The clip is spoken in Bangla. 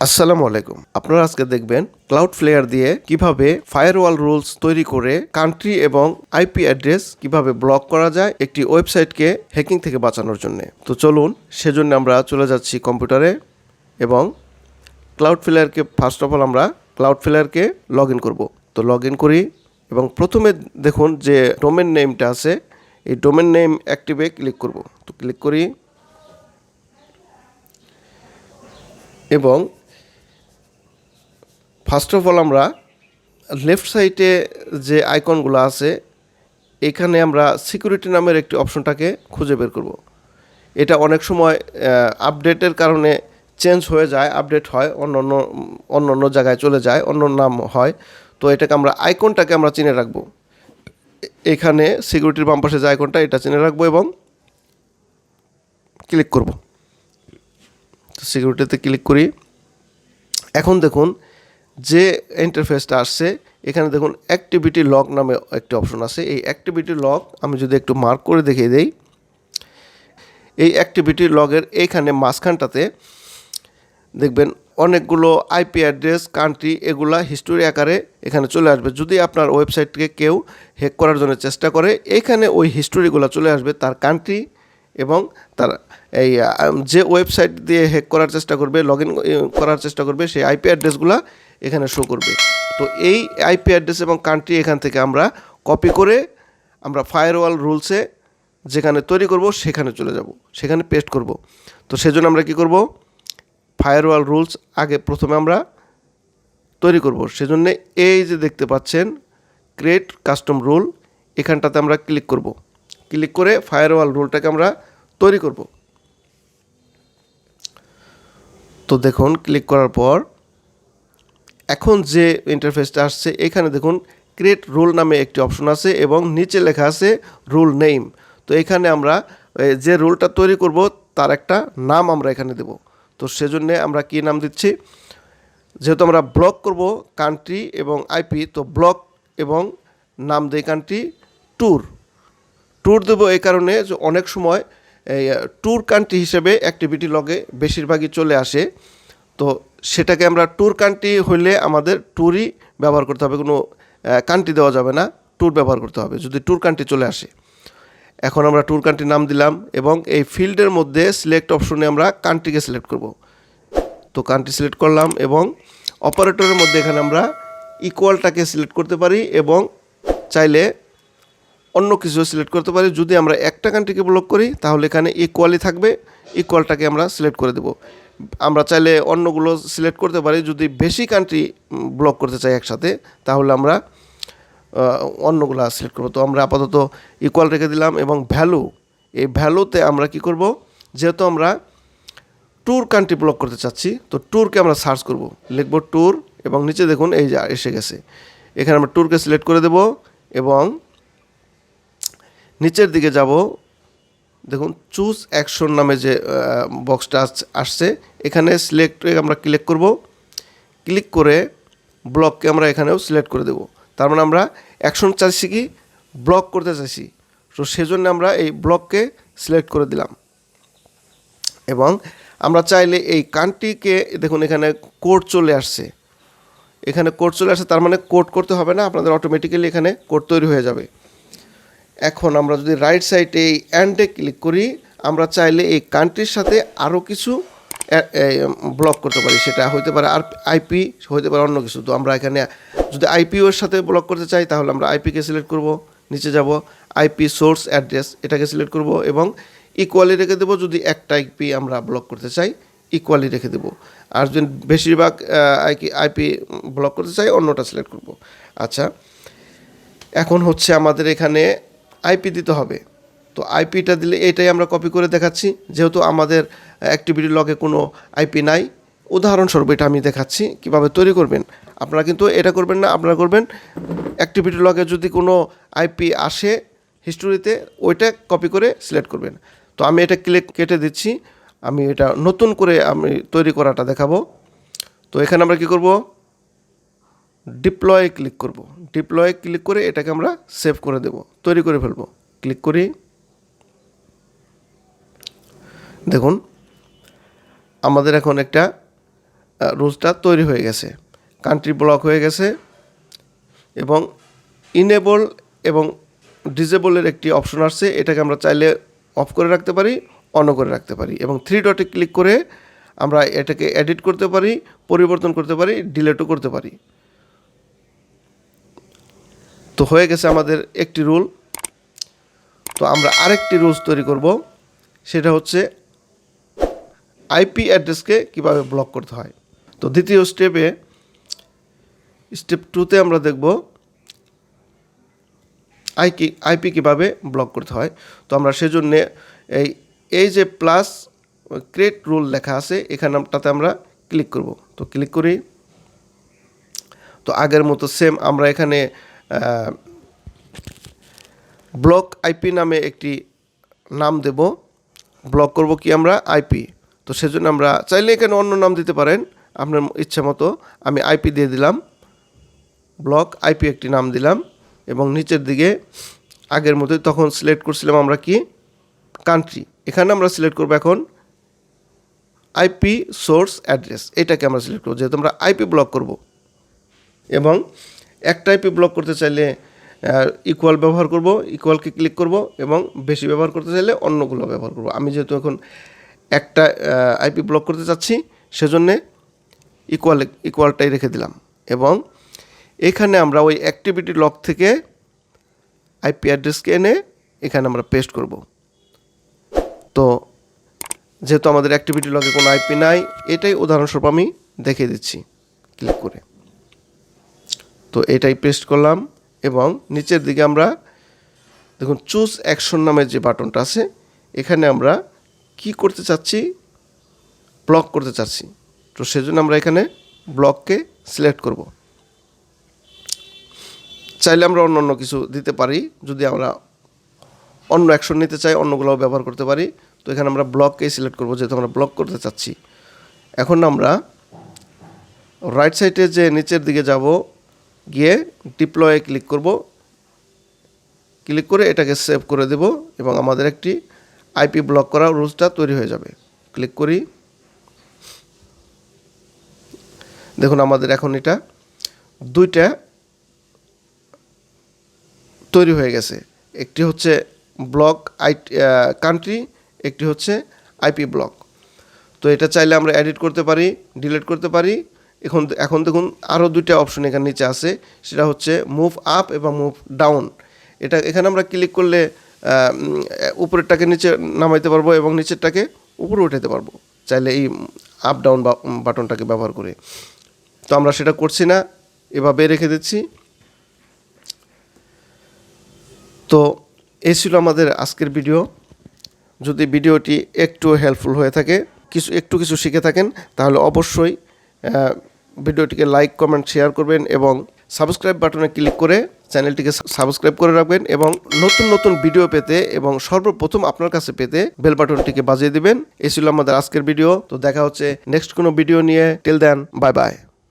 আসসালামু আলাইকুম। আপনারা আজকে দেখবেন ক্লাউডফ্লেয়ার দিয়ে কিভাবে ফায়ারওয়াল রুলস তৈরি করে কান্ট্রি এবং আইপি অ্যাড্রেস কিভাবে ব্লক করা যায় একটি ওয়েবসাইটকে হ্যাকিং থেকে বাঁচানোর জন্য। তো চলুন, সেজন্য আমরা চলে যাচ্ছি কম্পিউটারে এবং ক্লাউডফ্লেয়ারকে ফার্স্ট অফ অল আমরা ক্লাউডফ্লেয়ারকে লগ ইন করবো। তো লগ ইন করি এবং প্রথমে দেখুন যে ডোমেন নেমটা আছে, এই ডোমেন নেম অ্যাক্টিভে ক্লিক করব। তো ক্লিক করি এবং ফার্স্ট অফ অল আমরা লেফট সাইডে যে আইকনগুলো আছে এখানে আমরা সিকিউরিটি নামের একটি অপশনটাকে খুঁজে বের করব। এটা অনেক সময় আপডেটের কারণে চেঞ্জ হয়ে যায়, আপডেট হয়, অন্য জায়গায় চলে যায়, অন্য নাম হয়। তো এটাকে আমরা আইকনটাকে আমরা চিনে রাখবো। এখানে সিকিউরিটির বাম পাশে যে আইকনটা এটা চিনে রাখবো এবং ক্লিক করব। তো সিকিউরিটিতে ক্লিক করি। এখন দেখুন যে ইন্টারফেসটা আসছে, এখানে দেখুন অ্যাক্টিভিটি লগ নামে একটি অপশন আছে। এই অ্যাক্টিভিটি লগ আমি যদি একটু মার্ক করে দেখিয়ে দেই, এই অ্যাক্টিভিটি লগের এইখানে মাঝখানটাতে দেখবেন অনেকগুলো আইপি অ্যাড্রেস, কান্ট্রি, এগুলা হিস্টোরি আকারে এখানে চলে আসবে। যদি আপনার ওয়েবসাইটকে কেউ হ্যাক করার জন্য চেষ্টা করে, এইখানে ওই হিস্টোরিগুলো চলে আসবে, তার কান্ট্রি এবং তার এই যে ওয়েবসাইট দিয়ে হ্যাক করার চেষ্টা করবে, লগ ইন করার চেষ্টা করবে, সেই আইপি অ্যাড্রেসগুলো এখানে শো করবে। তো এই আইপি অ্যাড্রেস এবং কান্ট্রি এখান থেকে আমরা কপি করে আমরা ফায়ারওয়াল রুলসে যেখানে তৈরি করব সেখানে চলে যাব, সেখানে পেস্ট করব। তো সেজন্য আমরা কি করব, ফায়ারওয়াল রুলস আগে প্রথমে আমরা তৈরি করব। সেজন্য এই যে দেখতে পাচ্ছেন ক্রিয়েট কাস্টম রুল, এখানটাতে আমরা ক্লিক করব। ক্লিক করে ফায়ারওয়াল রুলটাকে আমরা তৈরি করব। তো দেখুন ক্লিক করার পর এখন যে ইন্টারফেসটা আসছে, এখানে দেখুন ক্রিয়েট রুল নামে একটি অপশন আছে এবং নিচে লেখা আছে রুল নেম। তো এখানে আমরা যে রুলটা তৈরি করব তার একটা নাম আমরা এখানে দেব। তো সেজন্য আমরা কি নাম দিচ্ছি, যেহেতু আমরা ব্লক করব কান্ট্রি এবং আইপি, তো ব্লক এবং নাম দেই কান্ট্রি ট্যুর দেবো। এই কারণে যে অনেক সময় এই ট্যুর কান্ট্রি হিসেবে অ্যাক্টিভিটি লগে বেশিরভাগই চলে আসে। তো সেটাকে আমরা ট্যুর কান্ট্রি হইলে আমাদের ট্যুরই ব্যবহার করতে হবে, কোনো কান্ট্রি দেওয়া যাবে না, ট্যুর ব্যবহার করতে হবে যদি ট্যুর কান্ট্রি চলে আসে। এখন আমরা ট্যুর কান্ট্রি নাম দিলাম এবং এই ফিল্ডের মধ্যে সিলেক্ট অপশনে আমরা কান্ট্রিকে সিলেক্ট করব। তো কান্ট্রি সিলেক্ট করলাম এবং অপারেটরের মধ্যে এখানে আমরা ইকুয়ালটাকে সিলেক্ট করতে পারি এবং চাইলে অন্য কিছু সিলেক্ট করতে পারি। যদি আমরা একটা কান্ট্রিকে ব্লক করি তাহলে এখানে ইকুয়ালই থাকবে, ইকুয়ালটাকে আমরা সিলেক্ট করে দেব। আমরা চাইলে অন্যগুলো সিলেক্ট করতে পারি। যদি বেশি কান্ট্রি ব্লক করতে চাই একসাথে তাহলে আমরা অন্যগুলো সিলেক্ট করব। তো আমরা আপাতত ইকুয়াল রেখে দিলাম এবং ভ্যালু, এই ভ্যালুতে আমরা কি করব, যেহেতু আমরা ট্যুর কান্ট্রি ব্লক করতে চাচ্ছি, তো ট্যুরকে আমরা সার্চ করব, লিখব ট্যুর এবং নিচে দেখুন এই যে এসে গেছে। এখানে আমরা ট্যুরকে সিলেক্ট করে দেব এবং নিচের দিকে যাব, দেখুন চুজ অ্যাকশন নামে যে বক্সটা আসছে, এখানে সিলেক্টে আমরা ক্লিক করব। ক্লিক করে ব্লককে আমরা এখানেও সিলেক্ট করে দেব। তার মানে আমরা অ্যাকশন চাইছি কি, ব্লক করতে চাইছি। তো সেজন্য আমরা এই ব্লককে সিলেক্ট করে দিলাম এবং আমরা চাইলে এই কান্ট্রিকে দেখুন এখানে কোড চলে আসছে, এখানে কোড চলে আসছে, তার মানে কোড করতে হবে না, আপনাদের অটোমেটিক্যালি এখানে কোড তৈরি হয়ে যাবে। এখন আমরা যদি রাইট সাইডে এই অ্যান্ডে ক্লিক করি, আমরা চাইলে এই কান্ট্রির সাথে আরও কিছু ব্লক করতে পারি। সেটা হইতে পারে আর আইপি, হইতে পারে অন্য কিছু। তো আমরা এখানে যদি আইপিওর সাথে ব্লক করতে চাই তাহলে আমরা আইপিকে সিলেক্ট করব, নিচে যাব আইপি সোর্স অ্যাড্রেস, এটাকে সিলেক্ট করব এবং ইকুয়ালি রেখে দেবো। যদি একটা আইপি আমরা ব্লক করতে চাই ইকুয়ালি রেখে দেবো, আর যদি বেশিরভাগ আইপি ব্লক করতে চাই অন্যটা সিলেক্ট করব। আচ্ছা, এখন হচ্ছে আমাদের এখানে আইপি দিতে হবে। তো আইপিটা দিলে এটাই আমরা কপি করে দেখাচ্ছি, যেহেতু আমাদের অ্যাক্টিভিটি লগে কোনো আইপি নাই। উদাহরণস্বরূপ এটা আমি দেখাচ্ছি কীভাবে তৈরি করবেন। আপনারা কিন্তু এটা করবেন না, আপনারা করবেন অ্যাক্টিভিটি লগে যদি কোনো আইপি আসে হিস্টোরিতে, ওইটা কপি করে সিলেক্ট করবেন। তো আমি এটা কেটে দিচ্ছি, আমি এটা নতুন করে আমি তৈরি করাটা দেখাবো। তো এখানে আমরা কী করব, ডিপ্লয়ে ক্লিক করব। ডিপ্লয়ে ক্লিক করে এটাকে আমরা সেভ করে দেব, তৈরি করে ফেলব। ক্লিক করি, দেখুন আমাদের এখন একটা রুলসটা তৈরি হয়ে গেছে, কান্ট্রি ব্লক হয়ে গেছে এবং ইনেবল এবং ডিসেবলের একটি অপশন আসছে, এটাকে আমরা চাইলে অফ করে রাখতে পারি, অনও করে রাখতে পারি এবং 3 ডটে ক্লিক করে আমরা এটাকে এডিট করতে পারি, পরিবর্তন করতে পারি, ডিলিটও করতে পারি। তো হয়ে গেছে আমাদের একটি রুল। তো আমরা আরেকটি রুলস তৈরি করব, সেটা হচ্ছে আইপি অ্যাড্রেসকে কীভাবে ব্লক করতে হয়। তো দ্বিতীয় স্টেপ 2তে আমরা দেখব আইপি কীভাবে ব্লক করতে হয়। তো আমরা সেজন্যে এই যে প্লাস ক্রিয়েট রুল লেখা আছে এখানটাতে আমরা ক্লিক করব। তো ক্লিক করি। তো আগের মতো সেম আমরা এখানে ব্লক আইপি নামে একটি নাম দেব। ব্লক করব কি আমরা আইপি। তো সেজন্য আমরা চাইলে এখানে অন্য নাম দিতে পারেন আপনার ইচ্ছা মতো। আমি আইপি দিয়ে দিলাম, ব্লক আইপি একটি নাম দিলাম এবং নিচের দিকে আগের মতোই তখন সিলেক্ট করছিলাম আমরা কি কান্ট্রি, এখানে আমরা সিলেক্ট করব এখন আইপি সোর্স অ্যাড্রেস, এটাকে আমরা সিলেক্ট করব যেহেতু আমরা আইপি ব্লক করব। এবং একটা আইপি ব্লক করতে চাইলে ইকুয়াল ব্যবহার করব, ইকুয়ালকে ক্লিক করব এবং বেশি ব্যবহার করতে চাইলে অন্যগুলো ব্যবহার করব। আমি যেহেতু এখন একটা আইপি ব্লক করতে চাচ্ছি সেজন্যে ইকুয়ালটাই রেখে দিলাম এবং এখানে আমরা ওই অ্যাক্টিভিটি লগ থেকে আইপি অ্যাড্রেসকে এনে এখানে আমরা পেস্ট করব। তো যেহেতু আমাদের অ্যাক্টিভিটি লগে কোনো আইপি নাই, এটাই উদাহরণস্বরূপ আমি দেখিয়ে দিচ্ছি ক্লিক করে। তো এটাই পেস্ট করলাম এবং নিচের দিকে আমরা দেখুন চুজ অ্যাকশন নামের যে বাটনটা আছে এখানে আমরা কি করতে চাচ্ছি, ব্লক করতে চাচ্ছি। তো সেজন্য আমরা এখানে ব্লককে সিলেক্ট করব। চাইলে আমরা অন্য কিছু দিতে পারি, যদি আমরা অন্য অ্যাকশন নিতে চাই অন্যগুলোও ব্যবহার করতে পারি। তো এখানে আমরা ব্লককেই সিলেক্ট করব যেহেতু আমরা ব্লক করতে চাচ্ছি। এখন আমরা রাইট সাইডে যে নিচের দিকে যাব, গিয়ে ডিপ্লয়ে ক্লিক করব, ক্লিক করে এটাকে সেভ করে দেব এবং আমাদের একটি আইপি ব্লক করা রুলসটা তৈরি হয়ে যাবে। ক্লিক করি, দেখুন আমাদের এখন এটা দুইটা তৈরি হয়ে গেছে, একটি হচ্ছে ব্লক কান্ট্রি, একটি হচ্ছে আইপি ব্লক। তো এটা চাইলে আমরা এডিট করতে পারি, ডিলিট করতে পারি। এখন দেখুন আরও দুইটা অপশন এখানে নিচে আছে, সেটা হচ্ছে মুভ আপ এবং মুভ ডাউন। এখানে আমরা ক্লিক করলে উপরেরটাকে নিচে নামাইতে পারবো এবং নিচেরটাকে উপরে উঠাতে পারবো চাইলে এই আপ ডাউন বাটনটাকে ব্যবহার করে। তো আমরা সেটা করছি না, এভাবে রেখে দিচ্ছি। তো এই ছিল আমাদের আজকের ভিডিও। যদি ভিডিওটি একটু হেল্পফুল হয়ে থাকে, কিছু শিখে থাকেন, তাহলে অবশ্যই ভিডিওটিকে লাইক, কমেন্ট, শেয়ার করবেন এবং সাবস্ক্রাইব বাটনে ক্লিক করে চ্যানেলটিকে সাবস্ক্রাইব করে রাখবেন এবং নতুন নতুন ভিডিও পেতে এবং সর্বপ্রথম আপনার কাছে পেতে বেল বাটনটিকে বাজিয়ে দিবেন। এই ছিল আমাদের আজকের ভিডিও। তো দেখা হচ্ছে নেক্সট কোনো ভিডিও নিয়ে। Till then, bye by.